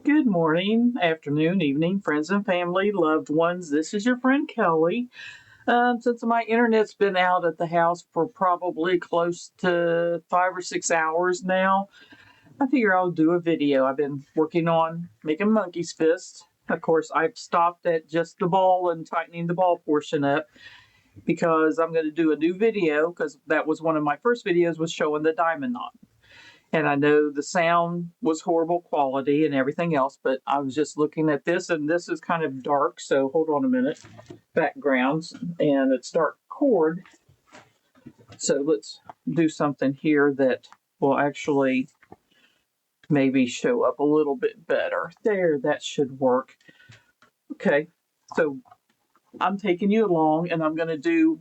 Good morning, afternoon, evening, friends and family, loved ones. This is your friend Kelly. Since my internet's been out at the house for probably close to 5 or 6 hours now, I figure I'll do a video. I've been working on making monkey's fists. Of course, I've stopped at just the ball and tightening the ball portion up because I'm going to do a new video because that was one of my first videos was showing the diamond knot. And I know the sound was horrible quality and everything else, but I was just looking at this, and this is kind of dark, so hold on a minute. Backgrounds, and it's dark cord. So let's do something here that will actually maybe show up a little bit better. There, that should work. Okay, so I'm taking you along, and I'm going to do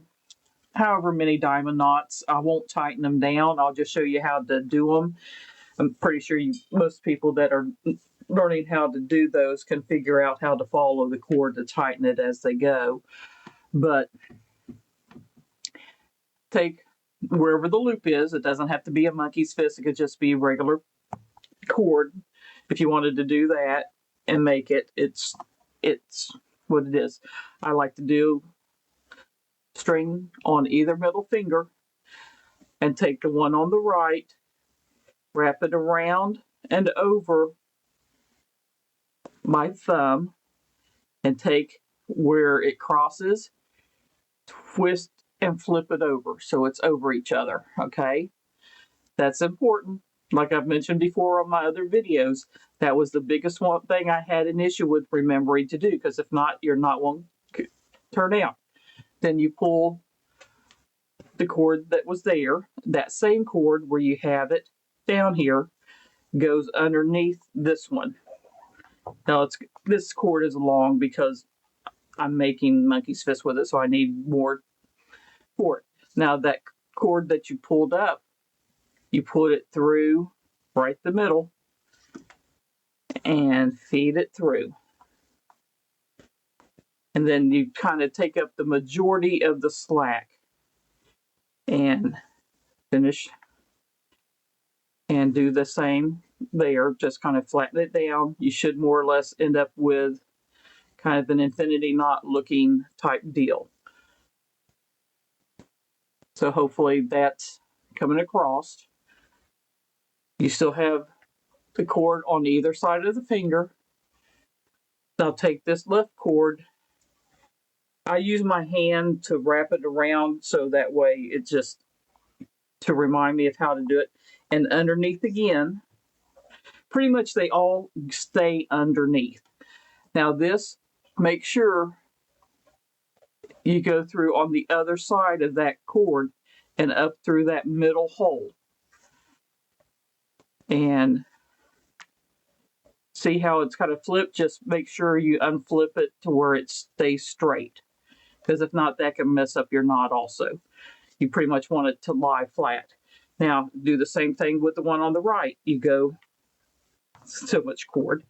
however many diamond knots. I won't tighten them down. I'll just show you how to do them. I'm pretty sure most people that are learning how to do those can figure out how to follow the cord to tighten it as they go. But take wherever the loop is. It doesn't have to be a monkey's fist. It could just be a regular cord. If you wanted to do that and make it, it's what it is. I like to do string on either middle finger and take the one on the right, wrap it around and over my thumb, and take where it crosses, twist and flip it over so it's over each other. Okay, that's important. Like I've mentioned before on my other videos, that was the biggest one thing I had an issue with remembering to do, because if not, you're not one turn out. Then you pull the cord that was there, that same cord where you have it down here goes underneath this one. Now this cord is long because I'm making monkey's fist with it, so I need more for it. Now that cord that you pulled up, you put it through right the middle and feed it through. And then you kind of take up the majority of the slack and finish and do the same there. Just kind of flatten it down. You should more or less end up with kind of an infinity knot looking type deal. So hopefully that's coming across. You still have the cord on either side of the finger. I'll take this left cord. I use my hand to wrap it around so that way it just to remind me of how to do it. And underneath again, pretty much they all stay underneath. Now this, make sure you go through on the other side of that cord and up through that middle hole. And see how it's kind of flipped? Just make sure you unflip it to where it stays straight, because if not, that can mess up your knot also. You pretty much want it to lie flat. Now, do the same thing with the one on the right. You go, so much cord,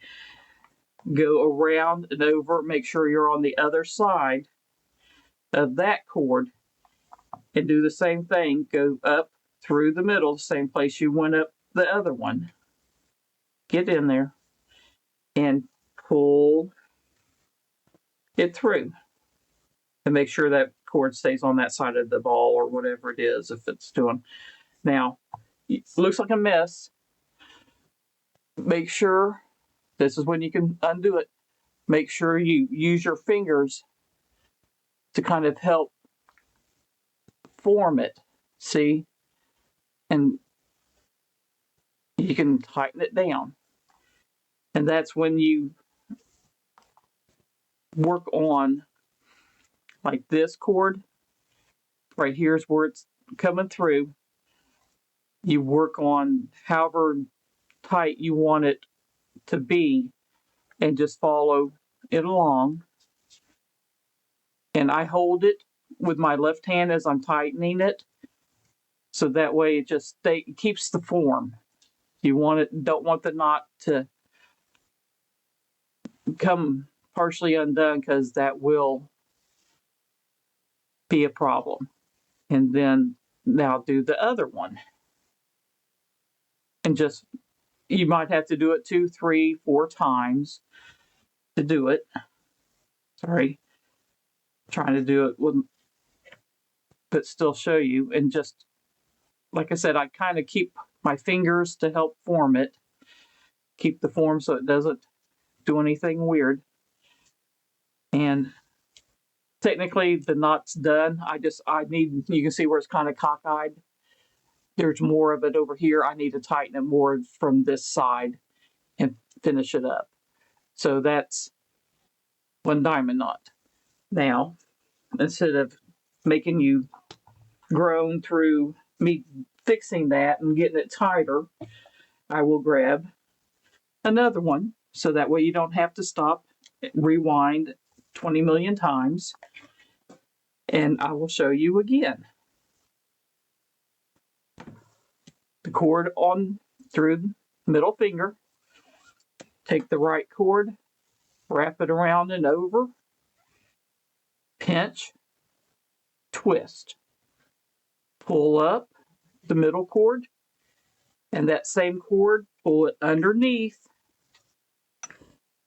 go around and over, make sure you're on the other side of that cord, and do the same thing. Go up through the middle, same place you went up the other one. Get in there and pull it through. And make sure that cord stays on that side of the ball or whatever it is if it's doing. Now, it looks like a mess. Make sure, this is when you can undo it, make sure you use your fingers to kind of help form it, see? And you can tighten it down. And that's when you work on, like this cord, right here is where it's coming through. You work on however tight you want it to be and just follow it along. And I hold it with my left hand as I'm tightening it, so that way it just keeps the form. You don't want the knot to come partially undone, because that will be a problem. And then now do the other one. And just you might have to do it 2, 3, 4 times to do it. Sorry, trying to do it with, but still show you. And just like I said, I kind of keep my fingers to help form it, keep the form so it doesn't do anything weird. And technically the knot's done. I need, you can see where it's kind of cockeyed. There's more of it over here. I need to tighten it more from this side and finish it up. So that's one diamond knot. Now, instead of making you groan through me fixing that and getting it tighter, I will grab another one so that way you don't have to stop, rewind 20 million times, and I will show you again. The cord on through middle finger, take the right cord, wrap it around and over, pinch, twist, pull up the middle cord, and that same cord, pull it underneath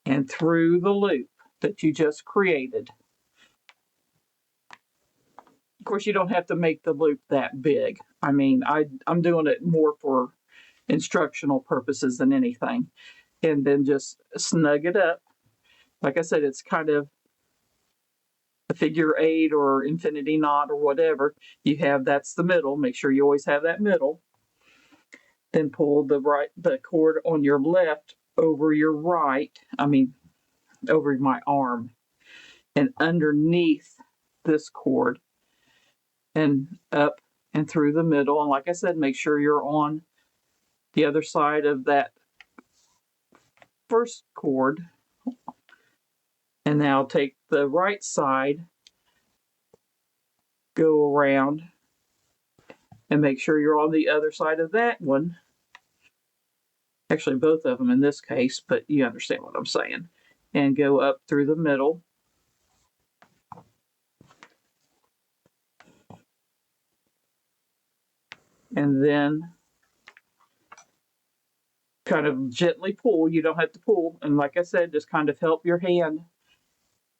and through the loop that you just created. Of course, you don't have to make the loop that big. I mean, I'm doing it more for instructional purposes than anything. And then just snug it up. Like I said, it's kind of a figure 8 or infinity knot or whatever. You have, that's the middle. Make sure you always have that middle. Then pull the cord on your left over your right, over my arm, and underneath this cord and up and through the middle. And like I said, make sure you're on the other side of that first cord. And now take the right side, go around, and make sure you're on the other side of that one. Actually, both of them in this case, but you understand what I'm saying. And go up through the middle. And then kind of gently pull. You don't have to pull. And like I said, just kind of help your hand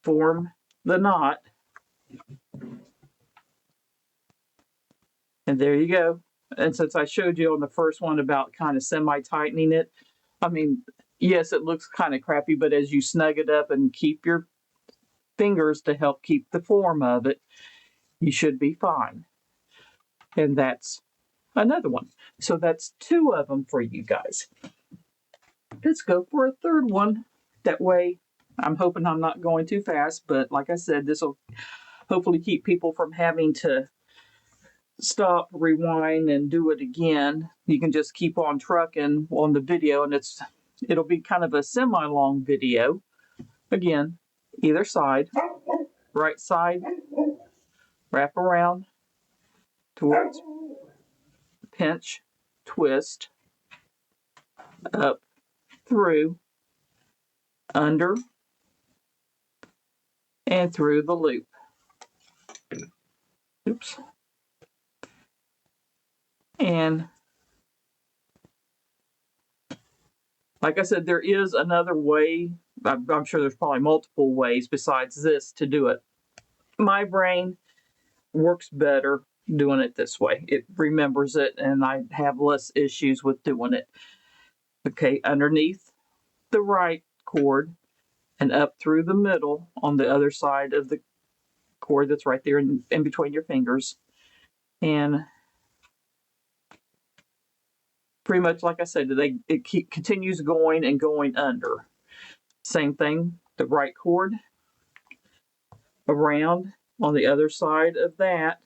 form the knot. And there you go. And since I showed you on the first one about kind of semi-tightening it, yes, it looks kind of crappy, but as you snug it up and keep your fingers to help keep the form of it, you should be fine. And that's another one. So that's 2 of them for you guys. Let's go for a third one. That way, I'm hoping I'm not going too fast, but like I said, this will hopefully keep people from having to stop, rewind, and do it again. You can just keep on trucking on the video, and it'll be kind of a semi-long video. Again, either side, right side, wrap around, towards, pinch, twist, up, through, under, and through the loop. Oops. And like I said, there is another way. I'm sure there's probably multiple ways besides this to do it. My brain works better doing it this way. It remembers it, and I have less issues with doing it. Okay, underneath the right cord and up through the middle on the other side of the cord that's right there in between your fingers. And pretty much like I said, it continues going and going under. Same thing, the right cord around on the other side of that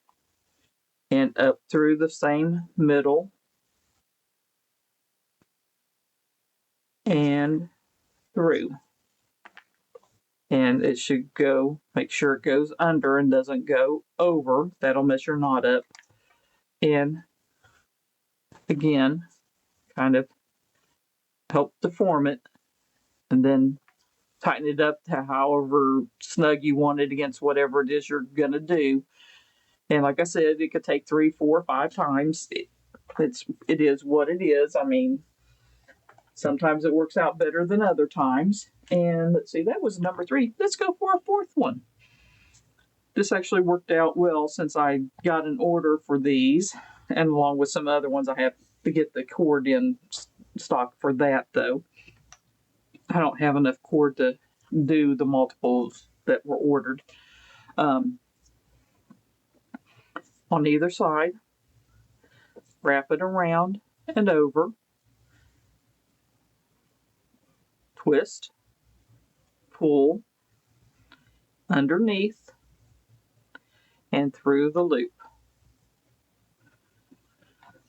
and up through the same middle and through. And it should go, make sure it goes under and doesn't go over. That'll mess your knot up. And again, kind of help to form it and then tighten it up to however snug you want it against whatever it is you're going to do. And like I said, it could take 3, 4, 5 times. It is what it is. Sometimes it works out better than other times. And let's see, that was number 3. Let's go for a fourth one. This actually worked out well since I got an order for these, and along with some other ones. I have to get the cord in stock for that, though. I don't have enough cord to do the multiples that were ordered. On either side, wrap it around and over, twist, pull, underneath, and through the loop.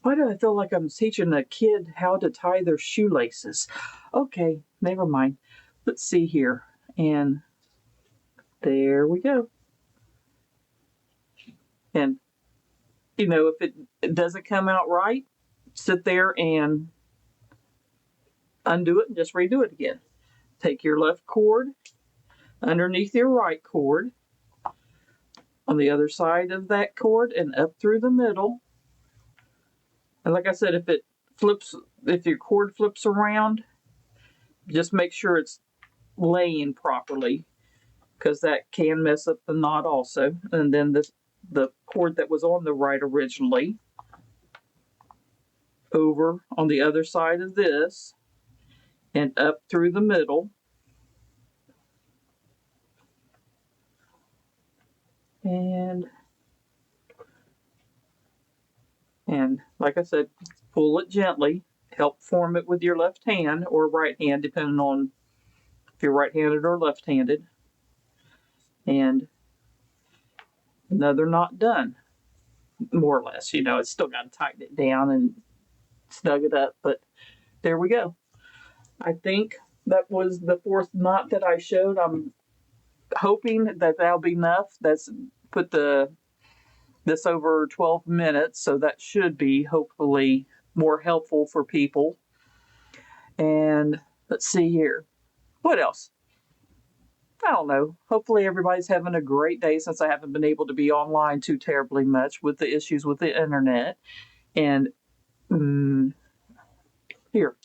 Why do I feel like I'm teaching a kid how to tie their shoelaces? Okay, never mind. Let's see here. And there we go. And, you know, if it doesn't come out right, sit there and undo it and just redo it again. Take your left cord underneath your right cord, on the other side of that cord and up through the middle. And like I said, if your cord flips around, just make sure it's laying properly, because that can mess up the knot also. And then the cord that was on the right originally, over on the other side of this and up through the middle. And like I said, pull it gently. Help form it with your left hand or right hand, depending on if you're right-handed or left-handed. And another knot done, more or less. You know, it's still got to tighten it down and snug it up, but there we go. I think that was the fourth knot that I showed. I'm hoping that that'll be enough. That's put this over 12 minutes, so that should be hopefully more helpful for people. And let's see here. What else? I don't know. Hopefully everybody's having a great day, since I haven't been able to be online too terribly much with the issues with the internet. And here,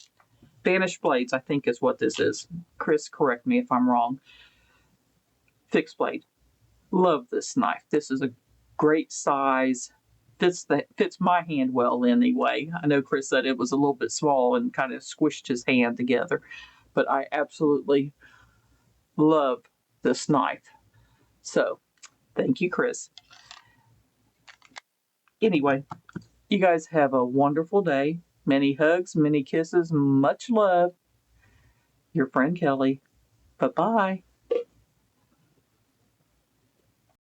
Vanished Blades, I think is what this is. Chris, correct me if I'm wrong. Fixed blade. Love this knife. This is a great size. Fits my hand well anyway. I know Chris said it was a little bit small and kind of squished his hand together, but I absolutely love this knife. So, thank you, Chris. Anyway, you guys have a wonderful day. Many hugs, many kisses, much love. Your friend Kelly. Bye-bye.